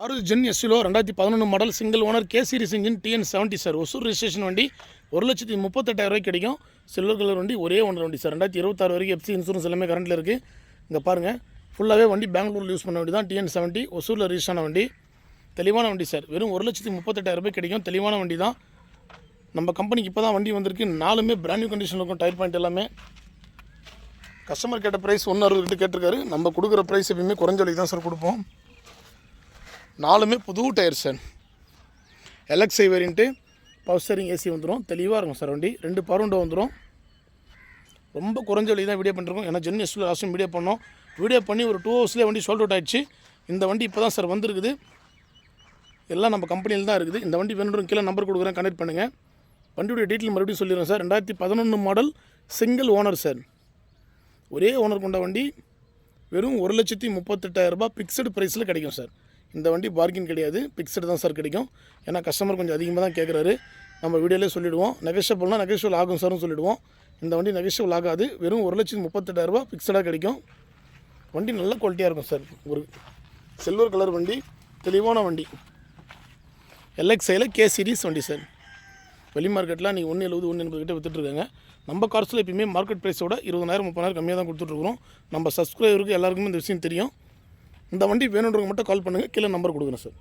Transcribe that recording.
ஆறு ஜென் எஸ்யூலோ 2011 model single owner K series engine TN70 sir. Hosur registration வண்டி 1,38,8000 கிடைக்கும். சில்வர் கலர் வண்டி, ஒரே ஓனர் வண்டி சார். 2026 வரைக்கும் எஃப்சி இன்சூரன்ஸ் எல்லாமே கரண்ட்டில் இருக்குது. இங்கே பாருங்கள், ஃபுல்லாகவே வண்டி பெங்களூரில் யூஸ் பண்ண வண்டி தான். TN70 ஒசூரில் ரிஜிஸ்டான வண்டி, தெளிவான வண்டி சார். வெறும் 1,38,8000 கிடைக்கும். தெளிவான வண்டி தான். நம்ம கம்பெனிக்கு இப்போ தான் வண்டி வந்திருக்கு. 4மே பிராண்ட் நியூ கண்டிஷனில் இருக்கும். டயர் பாயிண்ட் எல்லாமே. கஸ்டமர் கேட்ட ப்ரைஸ் 1,60 கேட்டிருக்காரு. நம்ம கொடுக்குற ப்ரைஸ் எப்பயுமே குறைஞ்ச விலைக்கு தான் சார் கொடுப்போம். 4மே புது tyre sir. LXi variant, power steering, AC வந்துடும். தெளிவாக இருக்கும் சார் வண்டி. 2 பவர் விண்டோ வந்துடும். ரொம்ப குறைஞ்ச விலைக்கு தான் வீடியோ பண்ணிருக்கோம். ஏன்னா ஜென் எஸ்யூல லாஸ்ட்டும் வீடியோ பண்ணோம். வீடியோ பண்ணி ஒரு 2 ஹவர்ஸ்லேயே வண்டி சோல்ட் அவுட் ஆகிடுச்சு. இந்த வண்டி இப்போ தான் சார் வந்திருக்குது. எல்லாம் நம்ம கம்பெனியில் தான் இருக்குது. இந்த வண்டி வேணும் கீழே நம்பர் கொடுக்குறேன், கனெக்ட் பண்ணுங்கள். வண்டியுடைய டீட்டெயில் மறுபடியும் சொல்லிடுறேன் sir. 2011 model single owner sir. ஒரே ஓனர் கொண்ட வண்டி. வெறும் 1,38,000 ஃபிக்ஸடு ப்ரைஸில் கிடைக்கும் சார். இந்த வண்டி பார்கின் கிடையாது, ஃபிக்ஸடு தான் சார் கிடைக்கும். ஏன்னா கஸ்டமர் கொஞ்சம் அதிகமாக தான் கேட்குறாரு. நம்ம வீடியோலேயே சொல்லிவிடுவோம். நெகோஷியபிள்னால் நெகோஷியபிள் ஆகும் சார்னு சொல்லிவிடுவோம். இந்த வண்டி நெகோஷியபிள் ஆகாது. வெறும் 1,38,000 ஃபிக்ஸடாக கிடைக்கும். வண்டி நல்ல குவாலிட்டியாக இருக்கும் சார். ஒரு சில்வர் கலர் வண்டி, தெளிவான வண்டி. LXiயில் கே சீரிஸ் வண்டி சார். வெளி மார்க்கெட்டில் நீங்கள் 1,70, 1,80 கிட்ட விற்றுட்ருக்காங்க. நம்ம கார்ஸில் எப்பயுமே மார்க்கெட் ப்ரைஸோட 20,000, 30,000 கம்மியாக தான் கொடுத்துட்ருக்குறோம். நம்ம சப்ஸ்கிரைபருக்கு எல்லாருக்குமே இந்த விஷயம் தெரியும். இந்த வண்டி வேணுன்றவங்க மட்டும் கால் பண்ணுங்கள். கீழே நம்பர் கொடுக்குறேன் சார்.